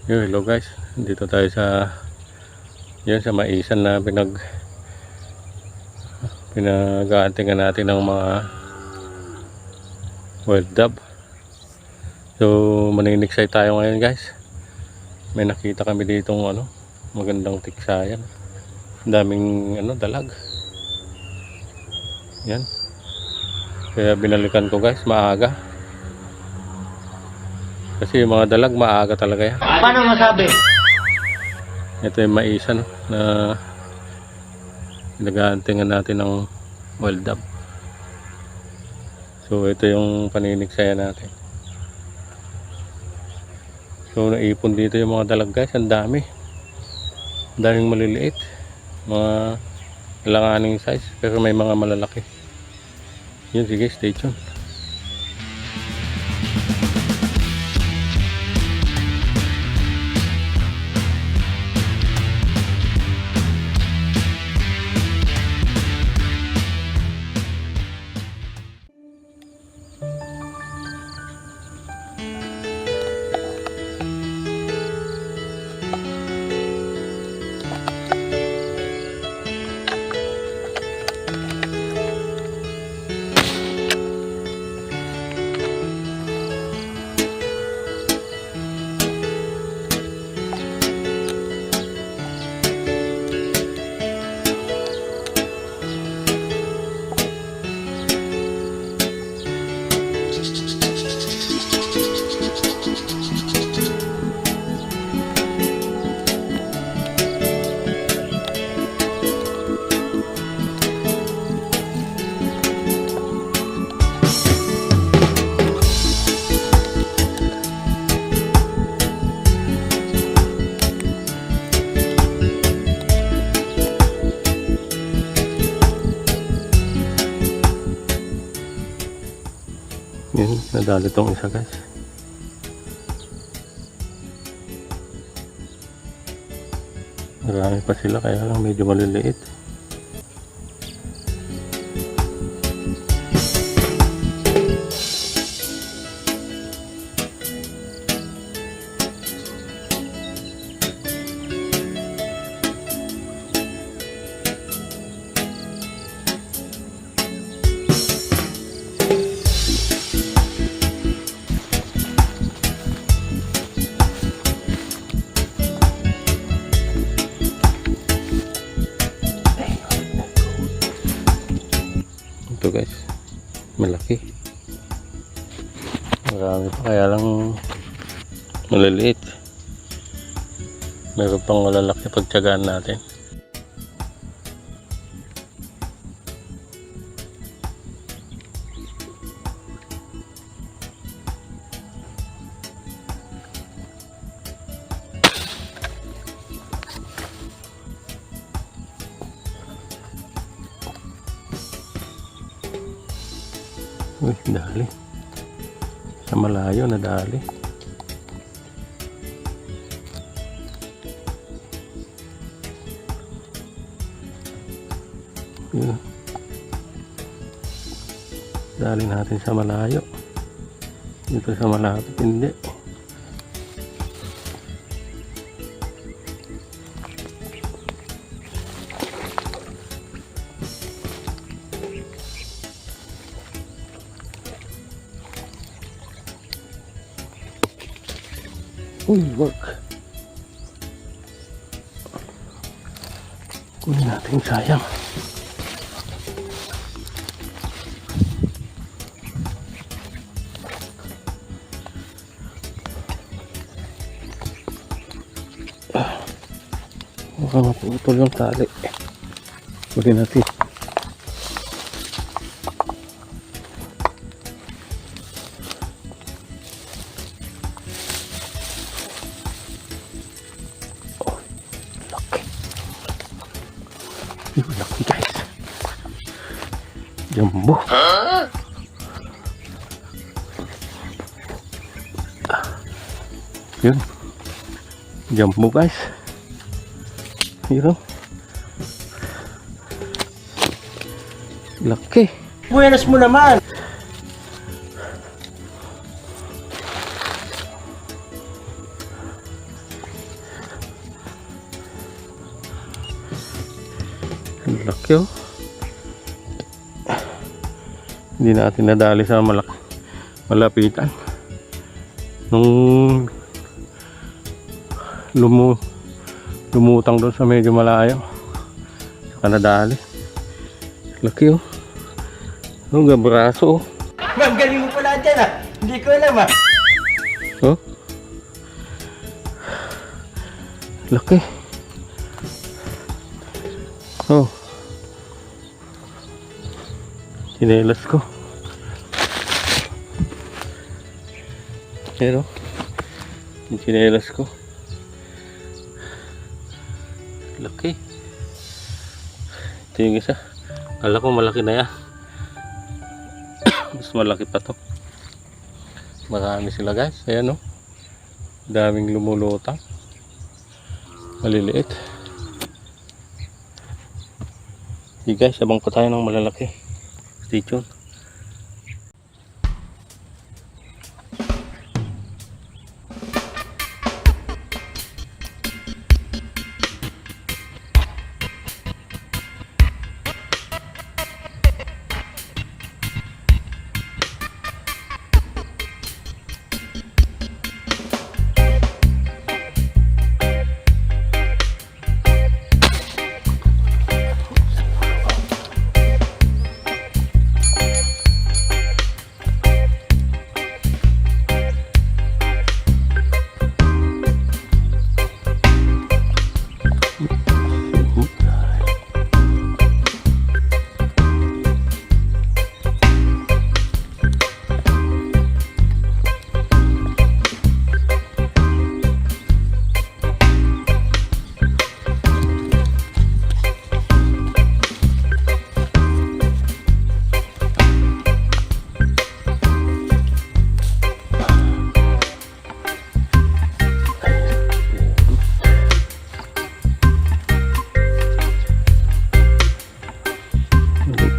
Yo, hello guys. Dito tayo sa sa maisan na pinag-aantingan natin ng mga wild dove. So, maniniksay tayo ngayon guys. May nakita kami ditong magandang tiksayan. Daming dalag. Yan. Kaya binalikan ko guys, maaga. Kasi yung mga dalag maaga talaga yan. Paano masabi? Ito yung maisan na pinag-aantingan natin ng wild dove. So ito yung paniniksayan natin. So naipon dito yung mga dalag guys, ang dami. Ang daming maliliit. Mga alanganing size, pero may mga malalaki. Yun, sige, stay tuned. Yun, nadali tong isa guys. Marami pa sila, kaya lang medyo maliliit. Ito guys, malaki, marami pa, kaya lang maliliit. Meron pang malalaki pagtyagaan natin. Uy, dali. Sa malayo na dali. Yun. Dali natin sa malayo. Dito sa malapit hindi. Uy, wag. Kunin natin, sayang. Baka maputol yung tali. Kunin natin. Yung laki guys. Jumbo. Yun. Jumbo guys. Yun. Laki. Buenas mo naman. Laki oh. Hindi natin nadali sa malapitan. Nung lumutang doon sa medyo malayo, saka nadali. Laki oh. Ang gabraso oh. Ma'am, galing mo pala dyan ah. Hindi ko alam ah. Oh. Laki. Oh. Sinelas ko. Pero yung sinelas ko. Laki. Ito yung isa. Kala ko malaki na yan. Mas malaki pa to. Marami sila guys. Ayan o. Daming lumulutang. Maliliit. Sige guys, abang pa tayo ng malalaki. Stay tuned.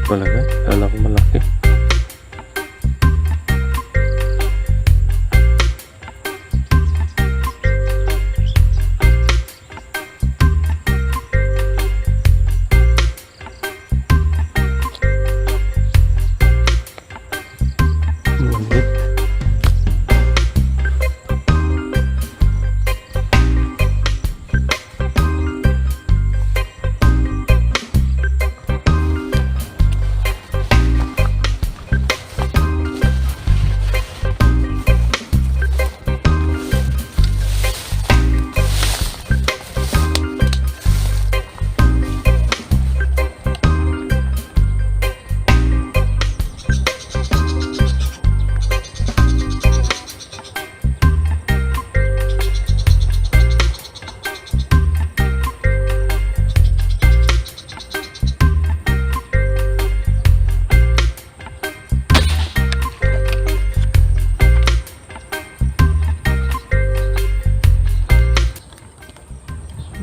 Wala guys, kala ko malaki.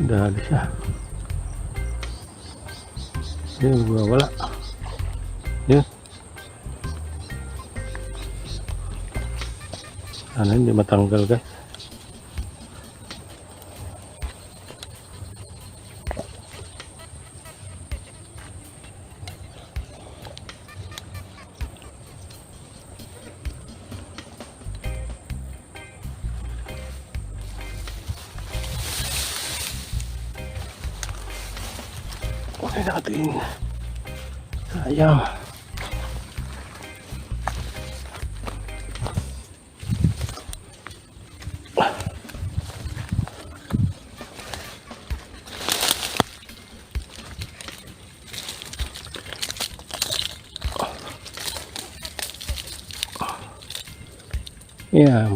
Dali siya. Yun, wala. Yun. Sana hindi matanggal guys. Kunin natin. Sayang. Yeah.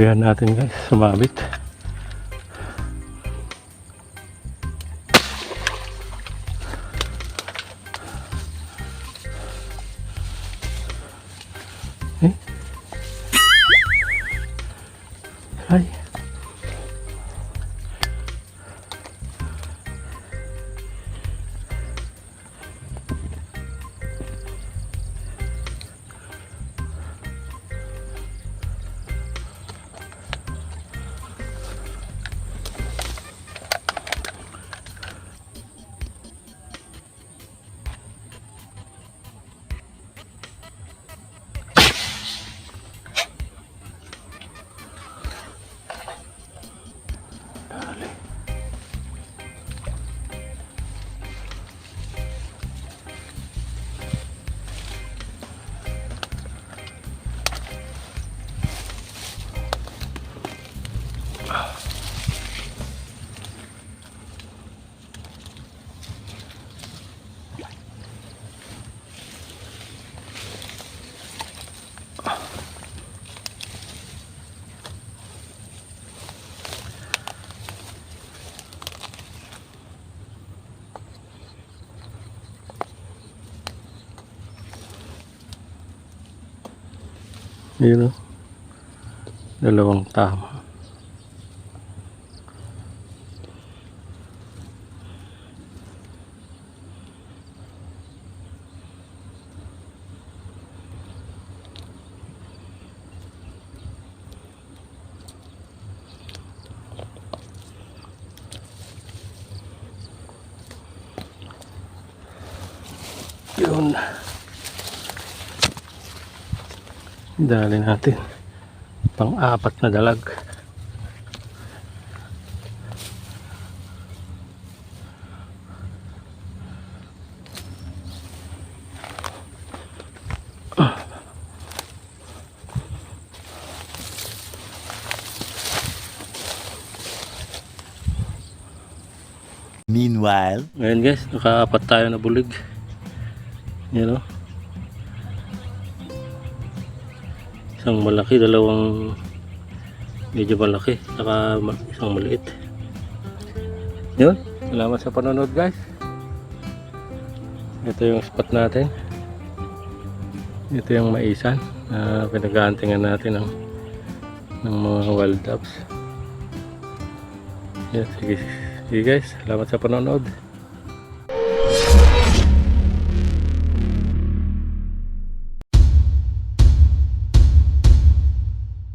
Sabihan natin guys, sumabit. Eh? Ay. Yun o. Dalawang tama. Yun. Dali natin. Pang-apat na dalag. Meanwhile, Ngayon guys, nakaapat tayo na bulig. Yan o. Isang malaki, dalawang medyo malaki, saka isang maliit. Yun, salamat sa panonood guys. Ito yung spot natin. Ito yung maisan na pinag-aantingan natin ng mga wild doves. Yan, sige guys, salamat sa panonood.